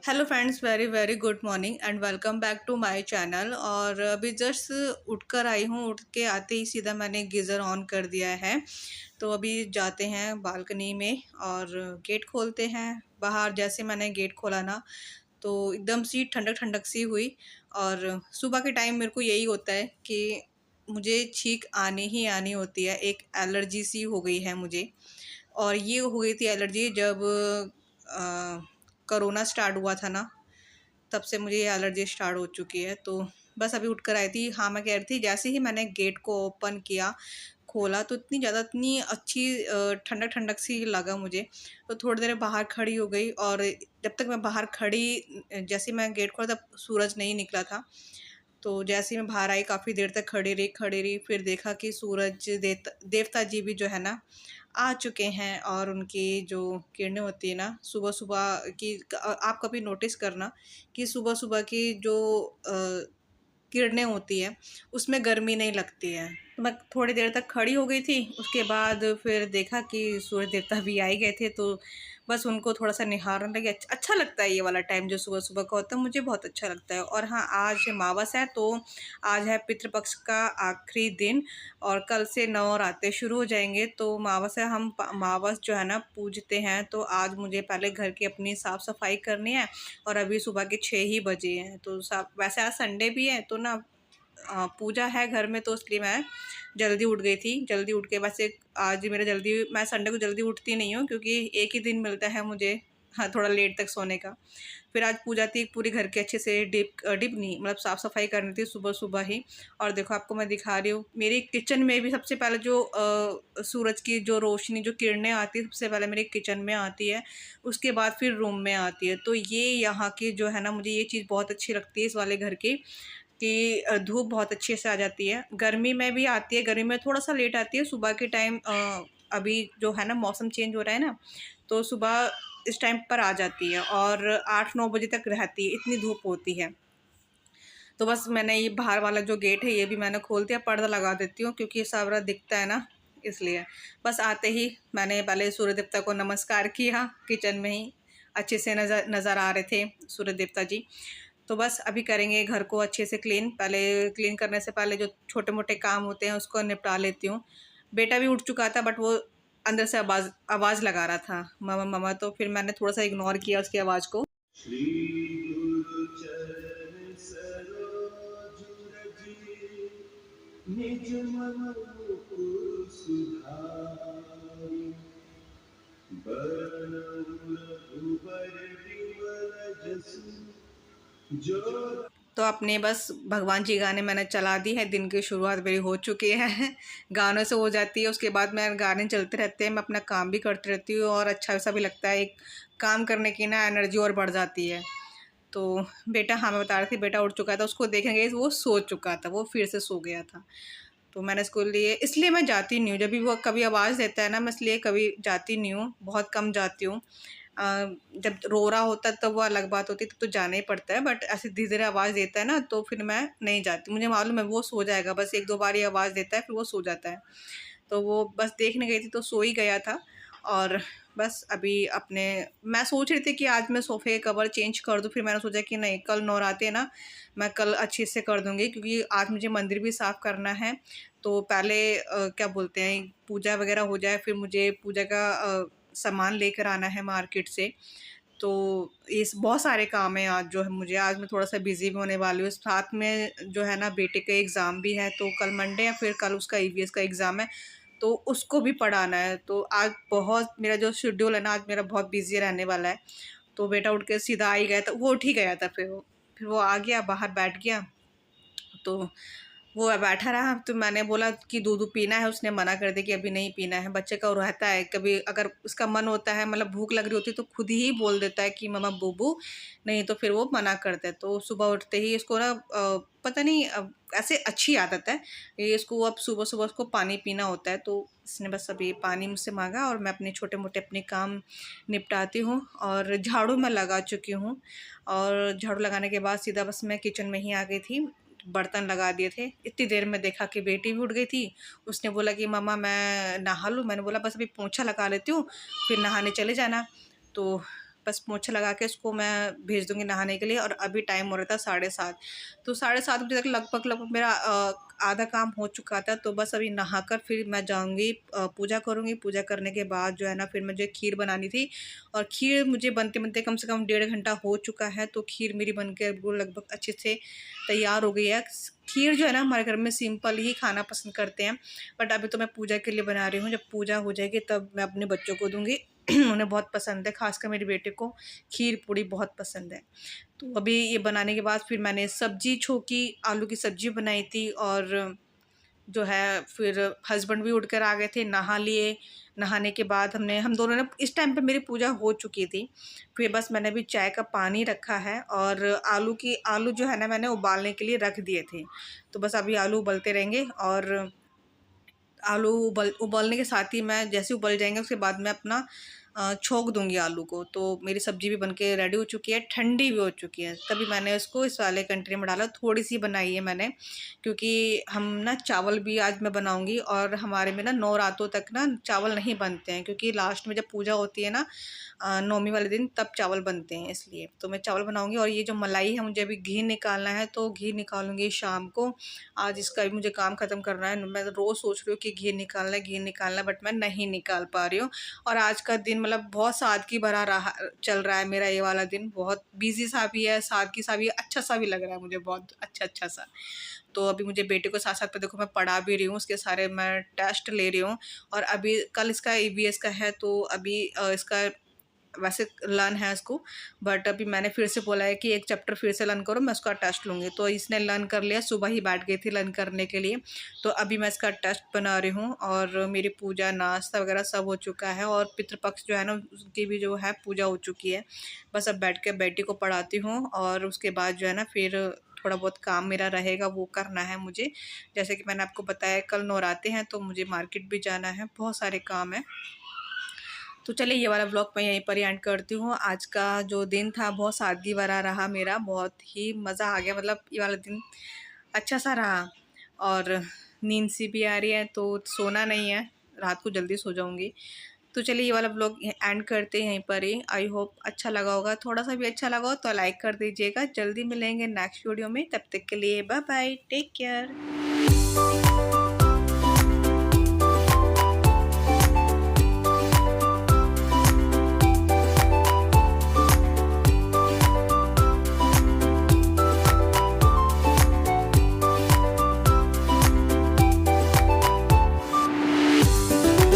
Hello friends, very very good morning and welcome back to my channel. और अभी just उठकर आई हूँ। उठ के आते ही सीधा मैंने गीज़र ऑन कर दिया है। तो अभी जाते हैं बालकनी में और गेट खोलते हैं। बाहर जैसे मैंने गेट खोला ना, तो एकदम सी ठंडक ठंडक सी हुई। और सुबह के टाइम मेरे को यही होता है कि मुझे छींक आनी ही आनी होती है। एक एलर्जी सी हो गई है मुझे। और ये हो गई थी एलर्जी जब कोरोना स्टार्ट हुआ था ना, तब से मुझे ये एलर्जी स्टार्ट हो चुकी है। तो बस अभी उठ कर आई थी। हाँ, मैं कह रही थी जैसे ही मैंने गेट को ओपन किया, खोला तो इतनी ज़्यादा इतनी अच्छी ठंडक ठंडक सी लगा मुझे। तो थोड़ी देर बाहर खड़ी हो गई और जब तक मैं बाहर खड़ी, जैसे मैं गेट खोला तब सूरज नहीं निकला था। तो जैसे ही मैं बाहर आई काफ़ी देर तक खड़ी रही, फिर देखा कि सूरज देवता जी भी जो है ना आ चुके हैं। और उनकी जो किरणें होती है ना सुबह-सुबह की, आप कभी नोटिस करना कि सुबह-सुबह की जो किरणें होती हैं, उसमें गर्मी नहीं लगती है। तो मैं थोड़ी देर तक खड़ी हो गई थी, उसके बाद फिर देखा कि सूरज देवता भी आ ही गए थे, तो बस उनको थोड़ा-सा निहारने लगे। अच्छा लगता है ये वाला टाइम जो सुबह-सुबह का होता है, मुझे बहुत अच्छा लगता है। और हाँ, आज अमावस है, तो आज है पितृपक्ष का आखिरी दिन और कल से नवरात्रे शुरू हो जाएँगे। तो अमावस है, हम प अमावस जो है ना पूजते हैं, तो आज मुझे पहले घर की अपनी साफ-सफाई करनी है। और अभी सुबह के 6 ही बजे हैं, तो सब वैसे आज संडे भी है, तो ना पूजा है घर में, तो इसलिए मैं जल्दी उठ गई थी। जल्दी उठ के वैसे आज मेरा जल्दी, मैं संडे को जल्दी उठती नहीं हूँ क्योंकि एक ही दिन मिलता है मुझे, हाँ, थोड़ा लेट तक सोने का। फिर आज पूजा थी, पूरी घर के अच्छे से डिप नहीं मतलब साफ़-सफ़ाई करनी थी सुबह-सुबह ही। और देखो आपको मैं दिखा रही हूँ, मेरी किचन में भी सबसे पहले जो सूरज की जो रोशनी, जो किरणें आती हैं, सबसे पहले मेरे किचन में आती है, उसके बाद फिर रूम में आती है। तो ये यहाँ की जो है ना, मुझे ये चीज़ बहुत अच्छी लगती है इस वाले घर की, कि धूप बहुत अच्छे से आ जाती है। गर्मी में भी आती है, गर्मी में थोड़ा-सा लेट आती है सुबह के टाइम। अभी जो है ना मौसम चेंज हो रहा है ना, तो सुबह इस टाइम पर आ जाती है और 8-9 बजे तक रहती है, इतनी धूप होती है। तो बस मैंने ये बाहर वाला जो गेट है ये भी मैंने खोल दिया, पर्दा लगा देती हूँ क्योंकि सारा दिखता है ना, इसलिए। बस आते ही मैंने पहले सूर्य देवता को नमस्कार किया, किचन में ही अच्छे से नज़र आ रहे थे सूर्य देवता जी। तो बस अभी करेंगे घर को अच्छे से क्लीन। पहले क्लीन करने से पहले जो छोटे-मोटे काम होते हैं उसको निपटा लेती हूँ। बेटा भी उठ चुका था बट वो अंदर से आवाज़ आवाज़ लगा रहा था, मम्मा मम्मा, तो फिर मैंने थोड़ा-सा इग्नोर किया उसकी आवाज़ को। श्री गुरु चरण सरोज रज, निज मन मुकुर सुधारि, बरनउँ रघुबर विमल जसु जो। तो अपने बस भगवान जी गाने मैंने चला दी है, दिन की शुरुआत मेरी हो चुकी है गानों से हो जाती है, उसके बाद मैं गाने चलते रहते हैं, मैं अपना काम भी करती रहती हूँ और अच्छा सा भी लगता है। एक काम करने की ना एनर्जी और बढ़ जाती है। तो बेटा, हाँ, मैं बता रही थी, बेटा उठ चुका था, उसको देखेंगे वो सो चुका था, वो फिर से सो गया था। तो मैंने इसको लिए, इसलिए मैं जाती नहीं हूँ, जब भी वो कभी आवाज़ देता है ना, मैं इसलिए कभी जाती नहीं हूँ, बहुत कम जाती हूँ। जब रो रहा होता है तब वो अलग बात होती है, तब तो जाना ही पड़ता है, बट ऐसे धीरे-धीरे आवाज़ देता है ना, तो फिर मैं नहीं जाती। मुझे मालूम है वो सो जाएगा, बस 1-2 बार ही आवाज़ देता है, फिर वो सो जाता है। तो वो बस देखने गई थी तो सो ही गया था। और बस अभी अपने, मैं सोच रही थी कि आज मैं सोफ़े के कवर चेंज कर दूँ, फिर मैंने सोचा कि नहीं, कल नवरात्रि है ना, मैं कल अच्छे से कर दूँगी क्योंकि आज मुझे मंदिर भी साफ़ करना है। तो पहले क्या बोलते हैं, पूजा वग़ैरह हो जाए, फिर मुझे पूजा का सामान लेकर आना है मार्केट से। तो इस बहुत सारे काम हैं आज, जो है मुझे, आज मैं थोड़ा-सा बिज़ी भी होने वाली हूँ। साथ में जो है ना बेटे का एग्ज़ाम भी है, तो कल मंडे है, फिर कल उसका ईवीएस का एग्ज़ाम है, तो उसको भी पढ़ाना है। तो आज बहुत मेरा जो शेड्यूल है ना, आज मेरा बहुत बिज़ी रहने वाला है। तो बेटा उठ के सीधा आ ही गया था, वो उठ ही गया था, फिर वो आ गया, बाहर बैठ गया। तो वो बैठा रहा, तो मैंने बोला कि दूध पीना है, उसने मना कर दिया कि अभी नहीं पीना है। बच्चे का वो रहता है, कभी अगर उसका मन होता है, मतलब भूख लग रही होती है, तो खुद ही बोल देता है कि मम्मा बूबू, नहीं तो फिर वो मना करता है। तो सुबह उठते ही इसको ना पता नहीं, ऐसे अच्छी आदत है, ये इसको अब सुबह-सुबह उसको पानी पीना होता है, तो इसने बस अभी पानी मुझसे माँगा और मैं अपने छोटे-मोटे अपने काम निपटाती हूँ और झाड़ू मैं लगा चुकी हूँ। और झाड़ू लगाने के बाद सीधा बस मैं किचन में ही आ गई थी, बर्तन लगा दिए थे। इतनी देर में देखा कि बेटी भी उठ गई थी। उसने बोला कि मम्मा मैं नहा लूँ? मैंने बोला बस अभी पोंछा लगा लेती हूँ, फिर नहाने चले जाना। तो बस पोंछा लगा के उसको मैं भेज दूँगी नहाने के लिए। और अभी टाइम हो रहा था 7:30, तो 7:30 बजे तक लगभग मेरा आधा काम हो चुका था। तो बस अभी नहाकर फिर मैं जाऊँगी, पूजा करूँगी। पूजा करने के बाद जो है ना, फिर मुझे खीर बनानी थी, और खीर मुझे बनते-बनते कम से कम 1.5 घंटा हो चुका है। तो खीर मेरी बन के बिल्कुल लगभग अच्छे से तैयार हो गई है। खीर जो है ना, हमारे घर में सिंपल ही खाना पसंद करते हैं, बट अभी तो मैं पूजा के लिए बना रही हूँ। जब पूजा हो जाएगी तब मैं अपने बच्चों को दूँगी। उन्हें बहुत पसंद है, ख़ासकर मेरे बेटे को खीर पूड़ी बहुत पसंद है। तो अभी ये बनाने के बाद फिर मैंने सब्ज़ी छोंकी, आलू की सब्ज़ी बनाई थी। और जो है फिर हस्बैंड भी उठकर आ गए थे, नहा लिए। नहाने के बाद हम दोनों ने, इस टाइम पे मेरी पूजा हो चुकी थी। फिर बस मैंने अभी चाय का पानी रखा है, और आलू जो है ना, मैंने उबालने के लिए रख दिए थे। तो बस अभी आलू उबलते रहेंगे, और आलू उबलने के साथ ही मैं, जैसे उबल जाएँगे उसके बाद मैं अपना छोंक दूँगी आलू को। तो मेरी सब्ज़ी भी बनके रेडी हो चुकी है, ठंडी भी हो चुकी है। तभी मैंने उसको इस वाले कंटेनर में डाला, थोड़ी-सी बनाई है मैंने, क्योंकि हम ना चावल भी आज मैं बनाऊँगी। और हमारे में ना नवरात्रों तक ना चावल नहीं बनते हैं, क्योंकि लास्ट में जब पूजा होती है ना, नवमी वाले दिन, तब चावल बनते हैं, इसलिए। तो मैं चावल बनाऊँगी। और ये जो मलाई है, मुझे अभी घी निकालना है, तो घी निकालूँगी शाम को। आज इसका भी मुझे काम ख़त्म करना है। मैं रोज़ सोच रही हूँ कि घी निकालना है, बट मैं नहीं निकाल पा रही हूँ। और आज का दिन मतलब बहुत सादगी भरा रहा, चल रहा है मेरा ये वाला दिन। बहुत बिज़ी सा भी है, सादगी सा भी है, अच्छा सा भी लग रहा है मुझे, बहुत अच्छा सा। तो अभी मुझे बेटे को साथ-साथ पे देखो मैं पढ़ा भी रही हूँ, उसके सारे मैं टेस्ट ले रही हूँ। और अभी कल इसका ईवीएस का है, तो अभी इसका वैसे लर्न है इसको, बट अभी मैंने फिर से बोला है कि एक चैप्टर फिर से लर्न करो, मैं उसका टेस्ट लूँगी। तो इसने लर्न कर लिया, सुबह ही बैठ गई थी लर्न करने के लिए। तो अभी मैं इसका टेस्ट बना रही हूँ, और मेरी पूजा, नाश्ता वगैरह सब हो चुका है। और पितृपक्ष जो है ना, उसकी भी जो है पूजा हो चुकी है। बस अब बैठ के बेटी को पढ़ाती हूँ, और उसके बाद जो है ना, फिर थोड़ा बहुत काम मेरा रहेगा, वो करना है मुझे। जैसे कि मैंने आपको बताया, कल नवराते हैं, तो मुझे मार्केट भी जाना है, बहुत सारे काम हैं। तो चलिए, ये वाला व्लॉग मैं यहीं पर ही एंड करती हूँ। आज का जो दिन था बहुत सादगी भरा रहा मेरा, बहुत ही मज़ा आ गया, मतलब ये वाला दिन अच्छा सा रहा। और नींद सी भी आ रही है, तो सोना नहीं है, रात को जल्दी सो जाऊँगी। तो चलिए, ये वाला व्लॉग एंड करते हैं यहीं पर ही। आई होप अच्छा लगा होगा, थोड़ा सा भी अच्छा लगा हो तो लाइक कर दीजिएगा। जल्दी मिलेंगे नेक्स्ट वीडियो में, तब तक के लिए बाय बाय, टेक केयर।